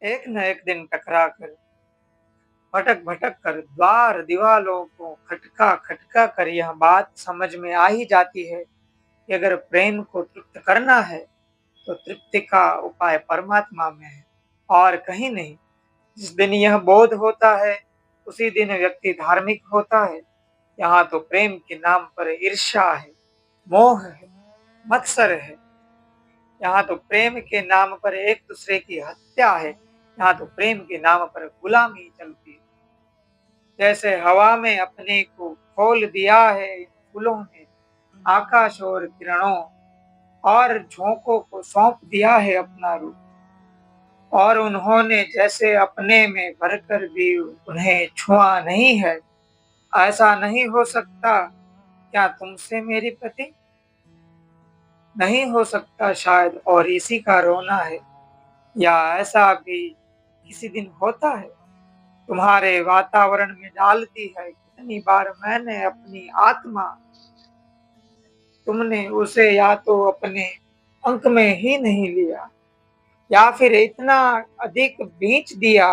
एक न एक दिन टकरा कर, भटक भटक कर, द्वार दीवालों को खटका खटका कर यह बात समझ में आ ही जाती है कि अगर प्रेम को तृप्त करना है तो तृप्ति का उपाय परमात्मा में है और कहीं नहीं। जिस दिन यह बोध होता है उसी दिन व्यक्ति धार्मिक होता है। यहाँ तो प्रेम के नाम पर ईर्ष्या है, मोह है, मत्सर है। यहाँ तो प्रेम के नाम पर एक दूसरे की हत्या है। यहाँ तो प्रेम के नाम पर गुलामी चलती है। जैसे हवा में अपने को खोल दिया है इन फूलों ने, आकाश और किरणों और झोंकों को सौंप दिया है अपना रूप, और उन्होंने जैसे अपने में भरकर भी उन्हें छुआ नहीं है। ऐसा नहीं हो सकता क्या तुमसे मेरी प्रति? नहीं हो सकता शायद, और इसी का रोना है। या ऐसा भी किसी दिन होता है? तुम्हारे वातावरण में डालती है कितनी बार मैंने अपनी आत्मा, तुमने उसे या तो अपने अंक में ही नहीं लिया या फिर इतना अधिक बेच दिया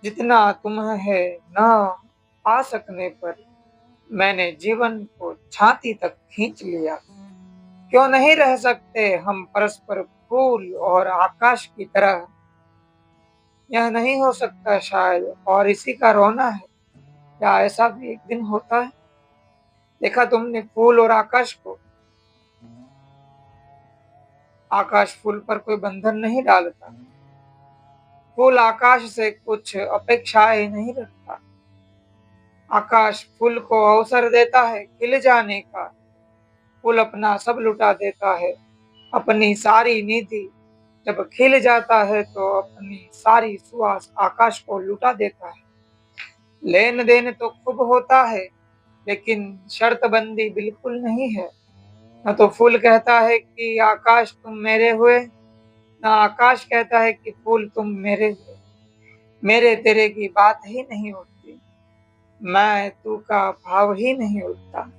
जितना तुम्हें न पा सकने पर मैंने जीवन को छाती तक खींच लिया। क्यों नहीं रह सकते हम परस्पर फूल और आकाश की तरह? यह नहीं हो सकता शायद, और इसी का रोना है। क्या ऐसा भी एक दिन होता है? देखा तुमने फूल और आकाश को? आकाश फूल पर कोई बंधन नहीं डालता, फूल आकाश से कुछ अपेक्षाएं नहीं रखता। आकाश फूल को अवसर देता है खिल जाने का, फूल अपना सब लुटा देता है, अपनी सारी निधि। जब खिल जाता है तो अपनी सारी सुवास आकाश को लुटा देता है। लेन देन तो खूब होता है, लेकिन शर्त बंदी बिल्कुल नहीं है। न तो फूल कहता है कि आकाश तुम मेरे हुए, न आकाश कहता है कि फूल तुम मेरे हुए। मेरे तेरे की बात ही नहीं होती, मैं तू का भाव ही नहीं उठता।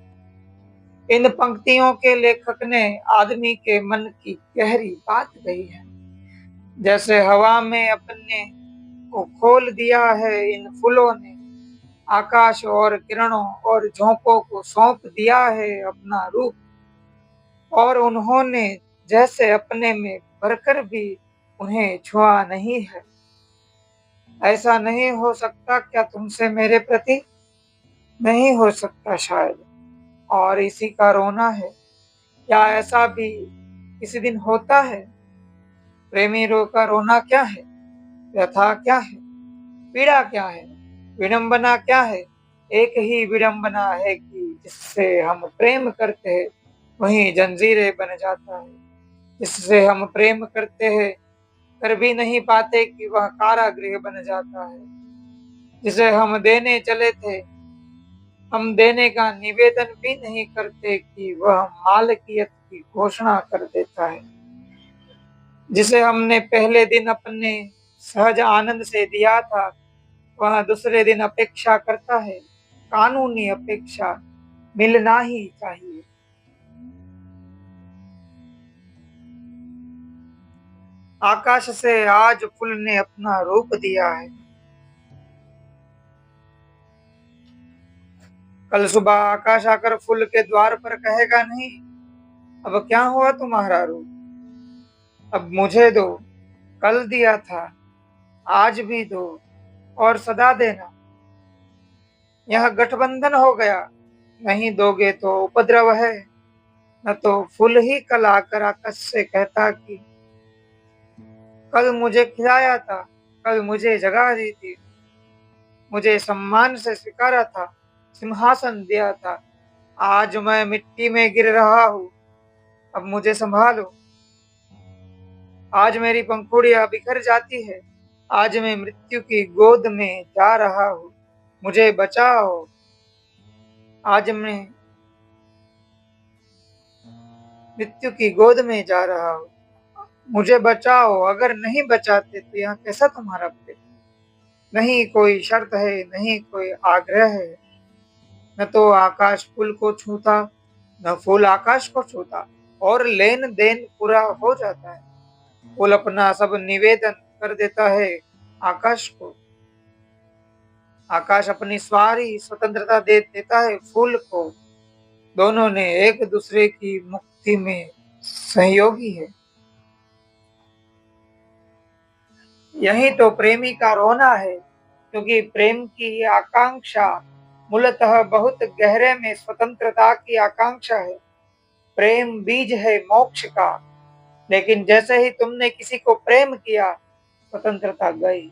इन पंक्तियों के लेखक ने आदमी के मन की गहरी बात कही है। जैसे हवा में अपने को खोल दिया है इन फूलों ने, आकाश और किरणों और झोंकों को सौंप दिया है अपना रूप, और उन्होंने जैसे अपने में भरकर भी उन्हें छुआ नहीं है। ऐसा नहीं हो सकता क्या तुमसे मेरे प्रति? नहीं हो सकता शायद, और इसी का रोना है। क्या ऐसा भी किसी दिन होता है? प्रेमी रो का रोना क्या है? व्यथा क्या है? पीड़ा क्या है? विडंबना क्या है? एक ही विडंबना है कि जिससे हम प्रेम करते हैं वही जंजीरें बन जाता है। जिससे हम प्रेम करते हैं कर भी नहीं पाते कि वह कारागृह बन जाता है। जिसे हम देने चले थे, हम देने का निवेदन भी नहीं करते कि वह मालकियत की घोषणा कर देता है। जिसे हमने पहले दिन अपने सहज आनंद से दिया था, वह दूसरे दिन अपेक्षा करता है, कानूनी अपेक्षा, मिलना ही चाहिए। आकाश से आज फूल ने अपना रूप दिया है, कल सुबह आकाश आकर फूल के द्वार पर कहेगा नहीं, अब क्या हुआ तुम्हारा रूप, अब मुझे दो, कल दिया था, आज भी दो और सदा देना। यह गठबंधन हो गया, नहीं दोगे तो उपद्रव है। न तो फूल ही कल आकर आकाश से कहता कि कल मुझे खिलाया था, कल मुझे जगा दी थी, मुझे सम्मान से स्वीकारा था, सिंहासन दिया था। आज मैं मिट्टी में गिर रहा हूँ, अब मुझे संभालो। आज मेरी पंखुड़ियां बिखर जाती है, आज मैं मृत्यु की गोद में जा रहा हूँ, मुझे बचाओ। आज मैं मृत्यु की गोद में जा रहा हूँ, मुझे बचाओ। अगर नहीं बचाते तो यहाँ कैसा तुम्हारा प्रेम? नहीं कोई शर्त है, नहीं कोई आग्रह है। न तो आकाश फूल को छूता, न फूल आकाश को छूता, और लेन देन पूरा हो जाता है। फूल अपना सब निवेदन कर देता है आकाश को। आकाश अपनी सारी स्वतंत्रता दे देता है फूल को। दोनों ने एक दूसरे की मुक्ति में सहयोगी है। यही तो प्रेमी का रोना है, क्योंकि प्रेम की आकांक्षा मूलतः बहुत गहरे में स्वतंत्रता की आकांक्षा है। प्रेम बीज है मोक्ष का, लेकिन जैसे ही तुमने किसी को प्रेम किया, स्वतंत्रता गई,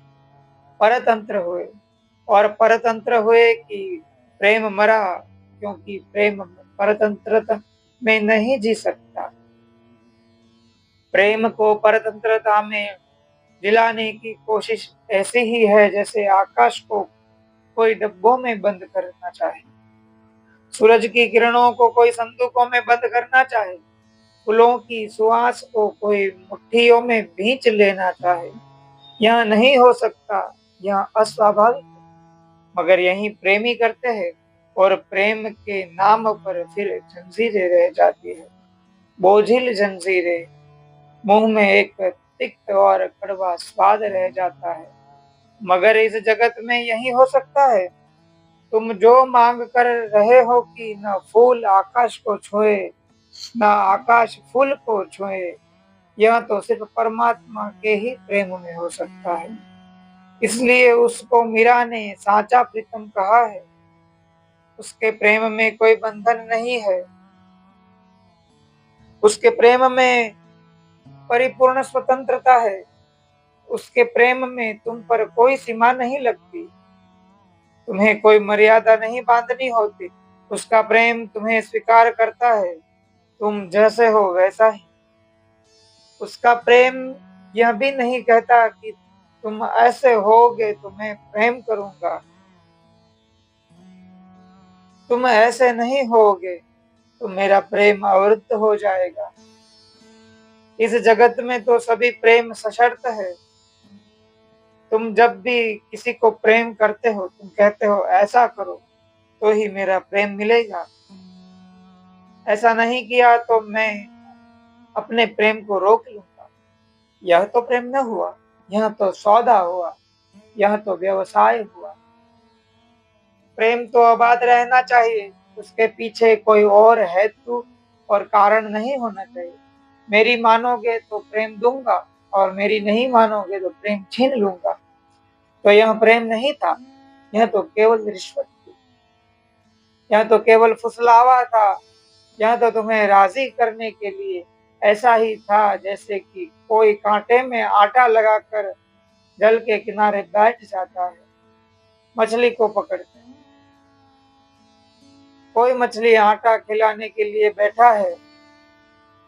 परतंत्र हुए। और परतंत्र हुए कि प्रेम मरा, क्योंकि प्रेम परतंत्रता में नहीं जी सकता। प्रेम को परतंत्रता में दिलाने की कोशिश ऐसी ही है जैसे आकाश को कोई डब्बों में बंद करना चाहे, सूरज की किरणों को कोई संदूकों में बंद करना चाहे, फूलों की सुवास को कोई मुट्ठियों में भींच लेना चाहे। यह नहीं हो सकता, यह अस्वाभाविक है। मगर यही प्रेमी करते हैं, और प्रेम के नाम पर फिर जंजीरें रह जाती है, बोझिल जंजीरें। मुंह में एक तिक्त और कड़वा स्वाद रह जाता है। मगर इस जगत में यही हो सकता है। तुम जो मांग कर रहे हो कि न फूल आकाश को छुए, न आकाश फूल को छुए, यह तो सिर्फ परमात्मा के ही प्रेम में हो सकता है। इसलिए उसको मीरा ने साचा प्रीतम कहा है। उसके प्रेम में कोई बंधन नहीं है। उसके प्रेम में परिपूर्ण स्वतंत्रता है। उसके प्रेम में तुम पर कोई सीमा नहीं लगती। तुम्हें कोई मर्यादा नहीं बांधनी होती। उसका प्रेम तुम्हें स्वीकार करता है, तुम जैसे हो वैसा ही। उसका प्रेम यह भी नहीं कहता कि तुम ऐसे होगे तो मैं प्रेम करूंगा। तुम ऐसे नहीं होगे तो मेरा प्रेम अवरुद्ध हो जाएगा। इस जगत में तो सभी प्रेम सशर्त है। तुम जब भी किसी को प्रेम करते हो, तुम कहते हो ऐसा करो तो ही मेरा प्रेम मिलेगा। ऐसा नहीं किया तो मैं अपने प्रेम को रोक लूंगा। यह तो प्रेम न हुआ, यह तो सौदा हुआ, यह तो व्यवसाय हुआ। प्रेम तो आबाद रहना चाहिए, उसके पीछे कोई और हेतु और कारण नहीं होना चाहिए। मेरी मानोगे तो प्रेम दूंगा, और मेरी नहीं मानोगे तो प्रेम छीन लूंगा। तो यह प्रेम नहीं था, यह तो केवल रिश्वत थी। यह तो केवल फुसलावा था। यह तो तुम्हें राजी करने के लिए ऐसा ही था जैसे कि कोई कांटे में आटा लगाकर जल के किनारे बैठ जाता है, मछली को पकड़ते। कोई मछली आटा खिलाने के लिए बैठा है,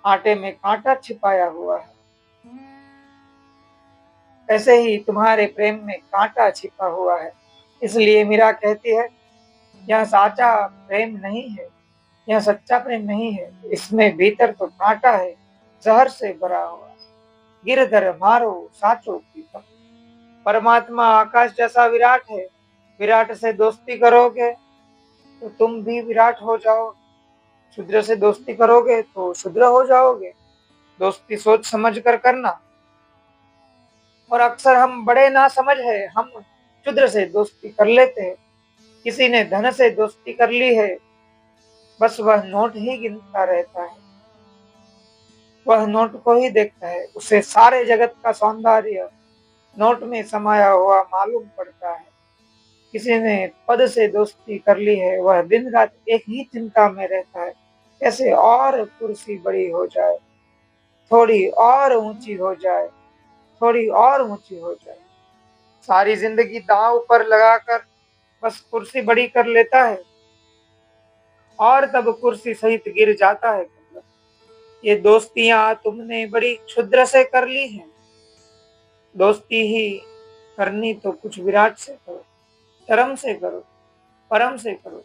आटे में कांटा छिपाया हुआ है। ऐसे ही तुम्हारे प्रेम में कांटा छिपा हुआ है। इसलिए मीरा कहती है, यह साचा प्रेम नहीं है, यह सच्चा प्रेम नहीं है। इसमें भीतर तो कांटा है, जहर से भरा हुआ। गिरधर मारो साचो प्रीतम। परमात्मा आकाश जैसा विराट है। विराट से दोस्ती करोगे तो तुम भी विराट हो जाओ। शूद्र से दोस्ती करोगे तो शूद्र हो जाओगे। दोस्ती सोच समझ कर करना। और अक्सर हम बड़े ना समझ है, हम शूद्र से दोस्ती कर लेते हैं। किसी ने धन से दोस्ती कर ली है, बस वह नोट ही गिनता रहता है। वह नोट को ही देखता है। उसे सारे जगत का सौंदर्य नोट में समाया हुआ मालूम पड़ता है। किसी ने पद से दोस्ती कर ली है, वह दिन रात एक ही चिंता में रहता है, कैसे और कुर्सी बड़ी हो जाए, थोड़ी और ऊंची हो जाए, थोड़ी और ऊंची हो जाए। सारी जिंदगी दांव पर लगाकर बस कुर्सी बड़ी कर लेता है, और तब कुर्सी सहित गिर जाता है। ये दोस्तियां तुमने बड़ी क्षुद्र से कर ली हैं। दोस्ती ही करनी तो कुछ विराट से करो, धर्म से करो, परम से करो।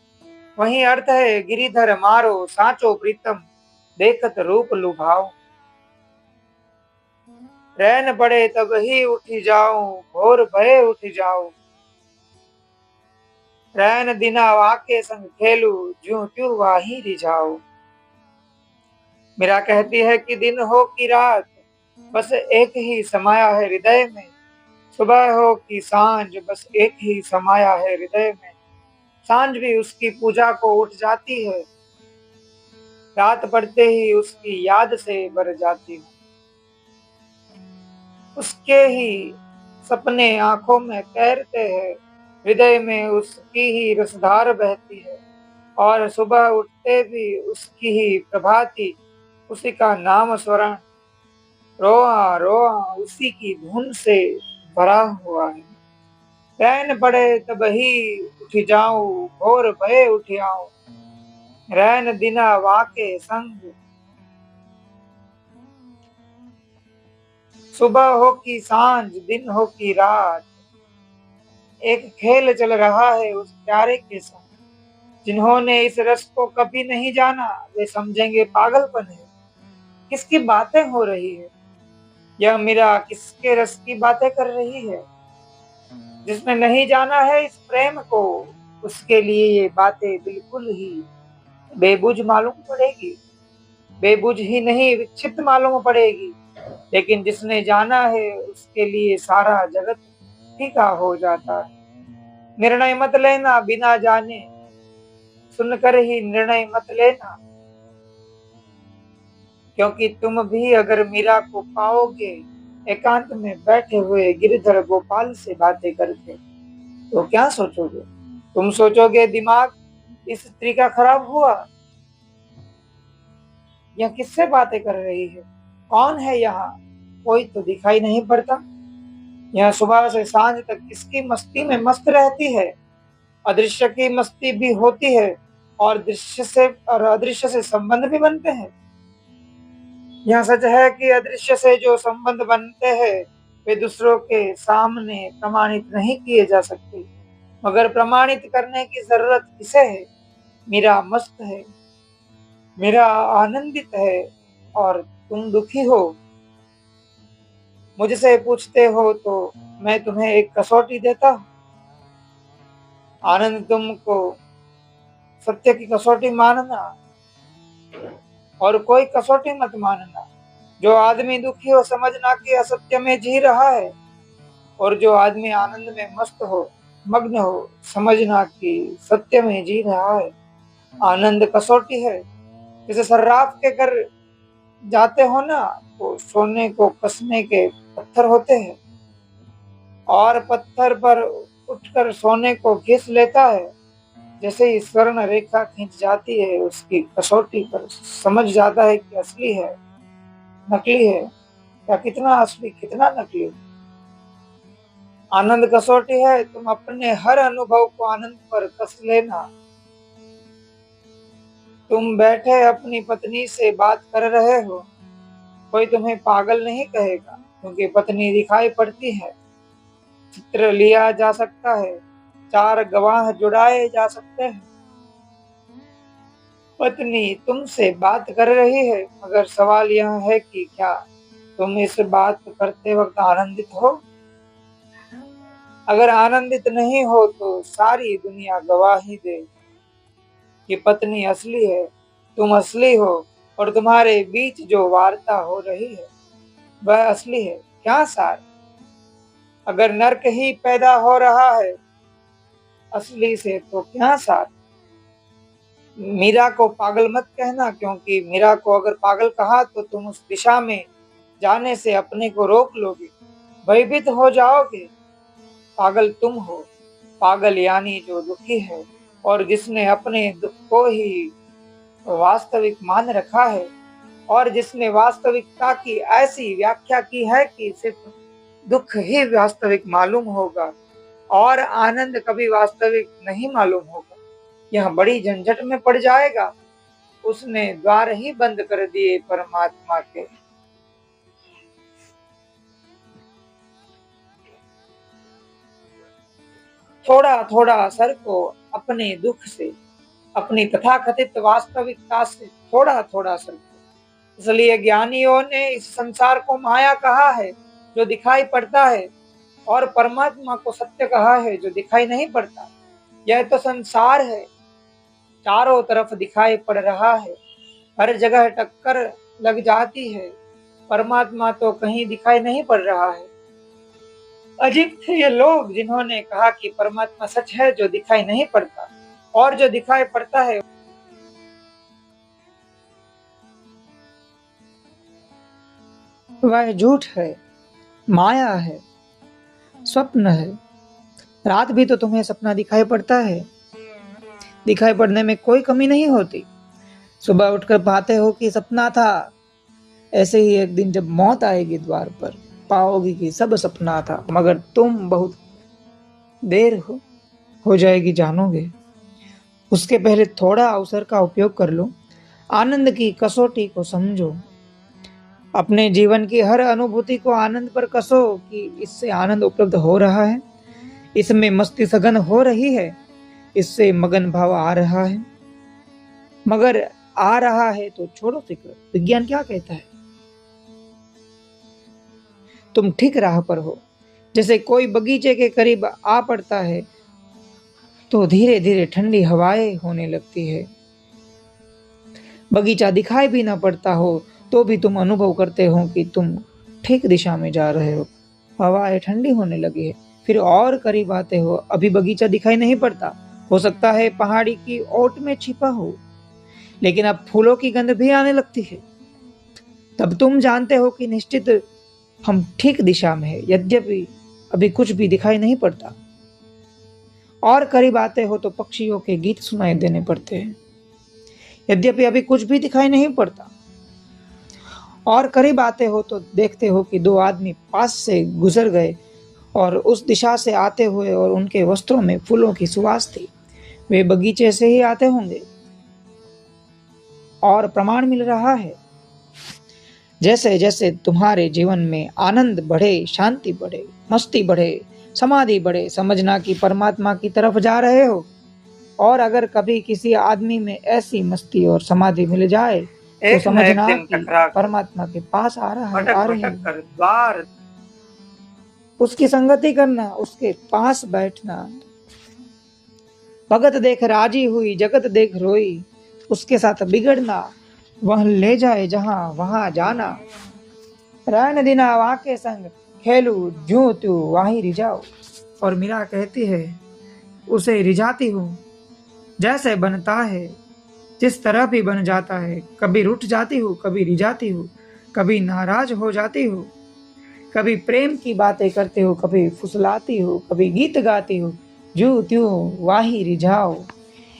वही अर्थ है गिरिधर मारो साचो प्रीतम, देखत रूप लुभाओ। रैन पड़े तब ही उठी जाऊं, भोर भये उठ जाऊं। रैन दिना वाके संग खेलू, ज्यों त्यों वाही रिझाओ। मीरा कहती है कि दिन हो कि रात, बस एक ही समाया है हृदय में। सुबह हो कि सांझ बस एक ही समाया है हृदय में। सांझ भी उसकी पूजा को उठ जाती है, रात पड़ते ही उसकी याद से भर जाती हूँ। उसके ही सपने आंखों में तैरते हैं, हृदय में उसकी ही रसधार बहती है। और सुबह उठते भी उसकी ही प्रभाती, उसी का नाम स्मरण रोआ रोआ उसी की धुन से भरा हुआ है। रैन पड़े तब ही उठ जाऊं, भोर भये उठ आऊं, रैन दिना वाके संग। सुबह हो कि सांझ, दिन हो कि रात, एक खेल चल रहा है उस प्यारे के साथ। जिन्होंने इस रस को कभी नहीं जाना, वे समझेंगे पागलपन है। किसकी बातें हो रही है? यह मीरा किसके रस की बातें कर रही है? जिसने नहीं जाना है इस प्रेम को, उसके लिए ये बातें बिल्कुल ही बेबुझ मालूम पड़ेगी। बेबुझ ही नहीं, विक्षिप्त मालूम पड़ेगी। लेकिन जिसने जाना है उसके लिए सारा जगत फीका हो जाता है। निर्णय मत लेना बिना जाने, सुनकर ही निर्णय मत लेना, क्योंकि तुम भी अगर मीरा को पाओगे एकांत में बैठे हुए गिरधर गोपाल से बातें करते, तो क्या सोचोगे? तुम सोचोगे दिमाग इस स्त्री का खराब हुआ, यह किससे बातें कर रही है? कौन है यहाँ? कोई तो दिखाई नहीं पड़ता। यह सुबह से सांझ तक किसकी मस्ती में मस्त रहती है? अदृश्य की मस्ती भी होती है, और दृश्य से और अदृश्य से संबंध भी बनते हैं। यह सच है कि अदृश्य से जो संबंध बनते हैं वे दूसरों के सामने प्रमाणित नहीं किए जा सकते, मगर प्रमाणित करने की जरूरत किसे है? मीरा मस्त है, मीरा आनंदित है, और तुम दुखी हो। मुझसे पूछते हो तो मैं तुम्हें एक कसौटी देता हूँ। आनंद तुमको सत्य की कसौटी मानना, और कोई कसौटी मत मानना। जो आदमी दुखी हो समझना कि असत्य में जी रहा है, और जो आदमी आनंद में मस्त हो, मग्न हो, समझना कि सत्य में जी रहा है। आनंद कसौटी है। जैसे सर्राफ के घर जाते हो ना, तो सोने को कसने के पत्थर होते हैं, और पत्थर पर उठकर सोने को घिस लेता है। जैसे ही स्वर्ण रेखा खींच जाती है उसकी कसौटी पर, समझ जाता है कि असली है, नकली है, या कितना असली कितना नकली। आनंद कसौटी है, तुम अपने हर अनुभव को आनंद पर कस लेना। तुम बैठे अपनी पत्नी से बात कर रहे हो, कोई तुम्हें पागल नहीं कहेगा, क्योंकि पत्नी दिखाई पड़ती है। चित्र लिया जा सकता है, चार गवाह जुड़ाए जा सकते हैं। पत्नी तुमसे बात कर रही है, मगर सवाल यह है कि क्या तुम इस बात करते वक्त आनंदित हो? अगर आनंदित नहीं हो तो सारी दुनिया गवाही दे कि पत्नी असली है, तुम असली हो, और तुम्हारे बीच जो वार्ता हो रही है वह असली है। क्या सार? अगर नर्क ही पैदा हो रहा है असली से, तो क्या सार? मीरा को पागल मत कहना, क्योंकि मीरा को अगर पागल कहा तो तुम उस दिशा में जाने से अपने को रोक लोगे, भयभीत हो जाओगे। पागल तुम हो, पागल यानी जो दुखी है, और जिसने अपने दुख को ही वास्तविक मान रखा है, और जिसने वास्तविकता की ऐसी व्याख्या की है कि सिर्फ दुख ही वास्तविक मालूम होगा, और आनंद कभी वास्तविक नहीं मालूम होगा। यह बड़ी झंझट में पड़ जाएगा। उसने द्वार ही बंद कर दिए परमात्मा के। थोड़ा थोड़ा सर को अपने दुख से, अपनी तथाकथित वास्तविकता से थोड़ा थोड़ा सर को। इसलिए ज्ञानियों ने इस संसार को माया कहा है जो दिखाई पड़ता है, और परमात्मा को सत्य कहा है जो दिखाई नहीं पड़ता। यह तो संसार है, चारों तरफ दिखाई पड़ रहा है, हर जगह टक्कर लग जाती है, परमात्मा तो कहीं दिखाई नहीं पड़ रहा है। अजीब थे ये लोग जिन्होंने कहा कि परमात्मा सच है जो दिखाई नहीं पड़ता, और जो दिखाई पड़ता है वह झूठ है, माया है, स्वप्न है। रात भी तो तुम्हें सपना दिखाई पड़ता है। दिखाई पड़ने में कोई कमी नहीं होती। सुबह उठकर पाते हो कि सपना था। ऐसे ही एक दिन जब मौत आएगी द्वार पर, पाओगी कि सब सपना था, मगर तुम बहुत देर हो जाएगी जानोगे। उसके पहले थोड़ा अवसर का उपयोग कर लो। आनंद की कसौटी को समझो। अपने जीवन की हर अनुभूति को आनंद पर कसो कि इससे आनंद उपलब्ध हो रहा है, इसमें मस्ती सघन हो रही है, इससे मगन भाव आ रहा है। मगर आ रहा है तो छोड़ो फिक्र। विज्ञान क्या कहता है? तुम ठीक राह पर हो। जैसे कोई बगीचे के करीब आ पड़ता है तो धीरे धीरे ठंडी हवाएं होने लगती है। बगीचा दिखाई भी ना पड़ता हो तो भी तुम अनुभव करते हो कि तुम ठीक दिशा में जा रहे हो। हवाएं ठंडी होने लगी है। फिर और करीब आते हो, अभी बगीचा दिखाई नहीं पड़ता। हो सकता है पहाड़ी की ओट में छिपा हो, लेकिन अब फूलों की गंध भी आने लगती है। तब तुम जानते हो कि निश्चित हम ठीक दिशा में है, यद्यपि अभी कुछ भी दिखाई नहीं पड़ता। और करीब आते हो तो पक्षियों के गीत सुनाई देने पड़ते हैं, यद्यपि अभी कुछ भी दिखाई नहीं पड़ता। और करीब आते हो तो देखते हो कि दो आदमी पास से गुजर गए और उस दिशा से आते हुए, और उनके वस्त्रों में फूलों की सुवास थी। वे बगीचे से ही आते होंगे। और प्रमाण मिल रहा है, जैसे जैसे तुम्हारे जीवन में आनंद बढ़े, शांति बढ़े, मस्ती बढ़े, समाधि बढ़े, समझना कि परमात्मा की तरफ जा रहे हो। और अगर कभी किसी आदमी में ऐसी मस्ती और समाधि मिल जाए तो समझना कि परमात्मा के पास आ रहा है, आ रहे हैं। उसकी संगति करना, उसके पास बैठना। भगत देख राजी हुई, जगत देख रोई, उसके साथ बिगड़ना, वह ले जाए जहां वहां जाना। रहन दिना वाके संग, खेलू जू तू वाही रिझाओ। और मीरा कहती है, उसे रिझाती हूँ जैसे बनता है, जिस तरह भी बन जाता है। कभी रूठ जाती हूँ, कभी रिझाती हूँ, कभी नाराज हो जाती हूँ, कभी प्रेम की बातें करते हो, कभी फुसलाती हो, कभी गीत गाती हो, जू त्यों वाही रिझाओ।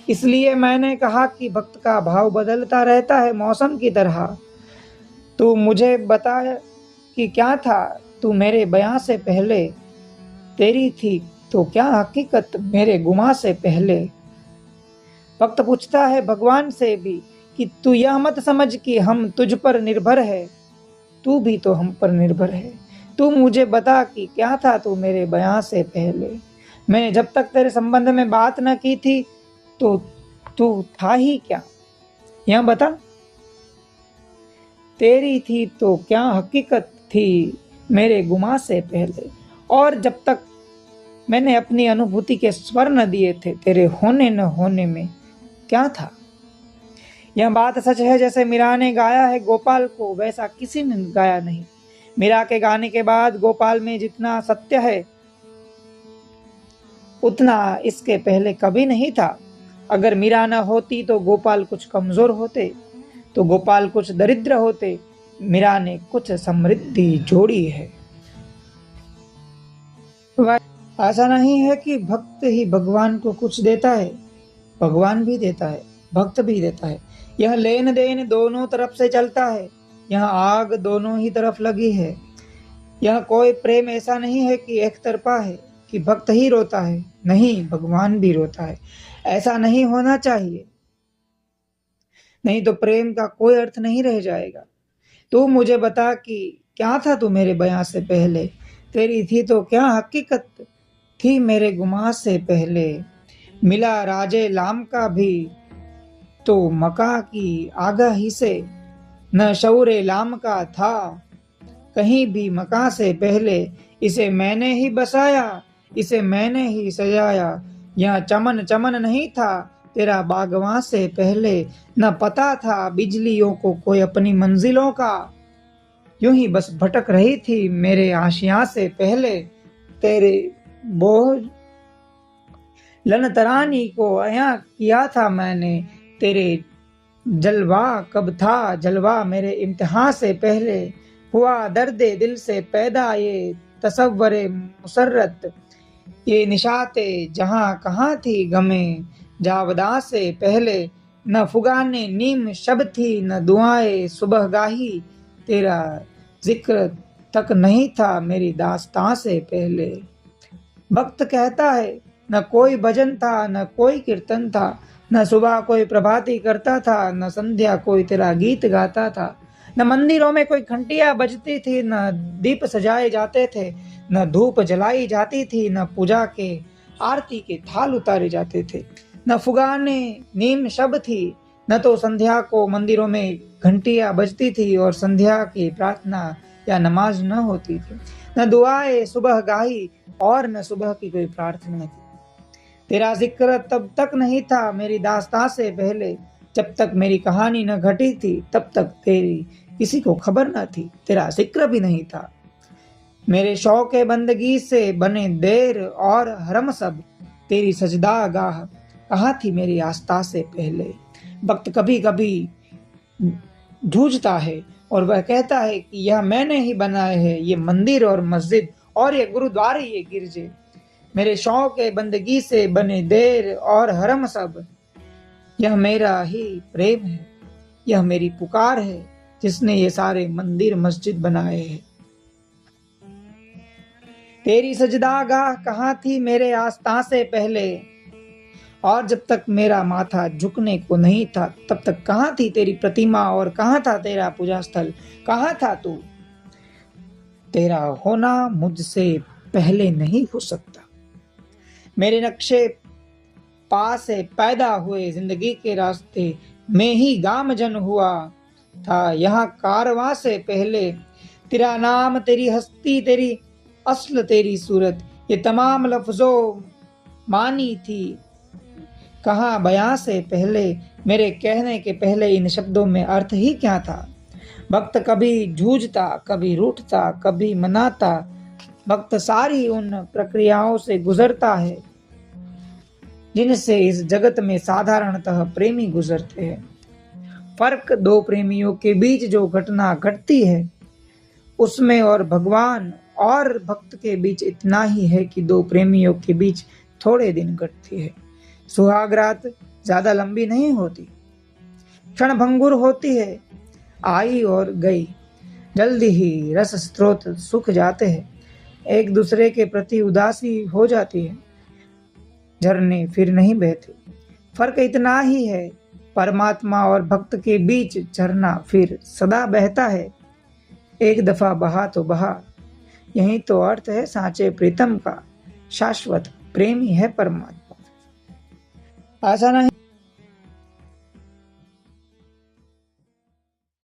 इसलिए मैंने कहा कि भक्त का भाव बदलता रहता है मौसम की तरह। तू मुझे बता कि क्या था तू मेरे बयां से पहले, तेरी थी तो क्या हकीकत मेरे गुमा से पहले। भक्त पूछता है भगवान से भी कि तू यह मत समझ कि हम तुझ पर निर्भर है, तू भी तो हम पर निर्भर है। तू मुझे बता कि क्या था तू मेरे बयां से पहले। मैंने जब तक तेरे संबंध में बात न की थी तो तू था ही क्या, यह बता। तेरी थी तो क्या हकीकत थी मेरे गुमा से पहले। और जब तक मैंने अपनी अनुभूति के स्वर न दिए थे, तेरे होने न होने में क्या था। यह बात सच है, जैसे मीरा ने गाया है गोपाल को, वैसा किसी ने गाया नहीं। मीरा के गाने के बाद गोपाल में जितना सत्य है उतना इसके पहले कभी नहीं था। अगर मीरा न होती तो गोपाल कुछ कमजोर होते, तो गोपाल कुछ दरिद्र होते। मीरा ने कुछ समृद्धि जोड़ी है। ऐसा नहीं है कि भक्त ही भगवान को कुछ देता है, भगवान भी देता है, भक्त भी देता है। यह लेन देन दोनों तरफ से चलता है। यह आग दोनों ही तरफ लगी है। यह कोई प्रेम ऐसा नहीं है कि एक तरफा है, कि भक्त ही रोता है। नहीं, भगवान भी रोता है। ऐसा नहीं होना चाहिए, नहीं तो प्रेम का कोई अर्थ नहीं रह जाएगा। तू मुझे बता कि क्या था तू मेरे बयां से पहले, तेरी थी तो क्या हकीकत थी मेरे गुमा से पहले। मिला राजे लाम का भी तो मका की आगाही से, न शौरे लाम का था कहीं भी मका से पहले। इसे मैंने ही बसाया, इसे मैंने ही सजाया। यह चमन चमन नहीं था तेरा बागवां से पहले। न पता था बिजलियों को कोई अपनी मंजिलों का, यूं ही बस भटक रही थी मेरे आशियां से पहले, तेरे बोझ लन तरानी को अया किया था मैंने, तेरे जलवा कब था जलवा मेरे इम्तिहान से पहले, हुआ दर्दे दिल से पैदा ये तसव्वरे मुसर्रत, ये निशाते जहां कहाँ थी गमे जावदा से पहले, न फुगाने नीम शब थी न दुआएं सुबह गाही, तेरा जिक्र तक नहीं था मेरी दास्तां से पहले। भक्त कहता है न कोई भजन था न कोई कीर्तन था, न सुबह कोई प्रभाती करता था न संध्या कोई तेरा गीत गाता था, न मंदिरों में कोई घंटियां बजती थी न दीप सजाए जाते थे, न धूप जलाई जाती थी न पूजा के आरती के थाल उतारे जाते थे, न फुगाने नीम शब थी न तो संध्या को मंदिरों में घंटियां बजती थी और संध्या की प्रार्थना या नमाज न होती थी, न दुआएं सुबह गाही और न सुबह की कोई प्रार्थना थी। तेरा जिक्र तब तक नहीं था मेरी दास्तां से पहले, जब तक मेरी कहानी न घटी थी तब तक तेरी किसी को खबर न थी, तेरा जिक्र भी नहीं था। मेरे शौक बंदगी से बने देर और हरम सब, तेरी सजदा गाह कहाँ थी मेरी आस्था से पहले। भक्त कभी कभी जूझता है और वह कहता है कि यह मैंने ही बनाए हैं, ये मंदिर और मस्जिद और ये गुरुद्वारे ये गिरजे, मेरे शौक बंदगी से बने देर और हरम सब, यह मेरा ही प्रेम है, यह मेरी पुकार है जिसने ये सारे मंदिर मस्जिद बनाए हैं। तेरी सजदागाह कहाँ थी मेरे आस्था से पहले, और जब तक मेरा माथा झुकने को नहीं था तब तक कहाँ थी तेरी प्रतिमा और कहाँ था तेरा पूजा स्थल, कहाँ था तू। तेरा होना मुझसे पहले नहीं हो सकता। मेरे नक्शे पास से पैदा हुए जिंदगी के रास्ते में ही गामजन हुआ था यहाँ कारवां से पहले, तेरा नाम तेरी हस्ती तेरी अस्ल तेरी सूरत ये तमाम लफ्जों मानी थी कहाँ बयां से पहले, मेरे कहने के पहले इन शब्दों में अर्थ ही क्या था। भक्त कभी जूझता कभी रूठता कभी मनाता, भक्त सारी उन प्रक्रियाओं से गुजरता है जिनसे इस जगत में साधारणतः प्रेमी गुजरते हैं। फर्क दो प्रेमियों के बीच जो घटना घटती है उसमें और भगवान और भक्त के बीच इतना ही है कि दो प्रेमियों के बीच थोड़े दिन घटती है। सुहाग रात ज्यादा लंबी नहीं होती, क्षण भंगुर होती है, आई और गई, जल्दी ही रस स्रोत सूख जाते हैं, एक दूसरे के प्रति उदासी हो जाती है, झरने फिर नहीं बहते। फर्क इतना ही है, परमात्मा और भक्त के बीच झरना फिर सदा बहता है, एक दफा बहा तो बहा। यही तो अर्थ है साचे प्रीतम का, शाश्वत प्रेमी है परमात्मा। ऐसा नहीं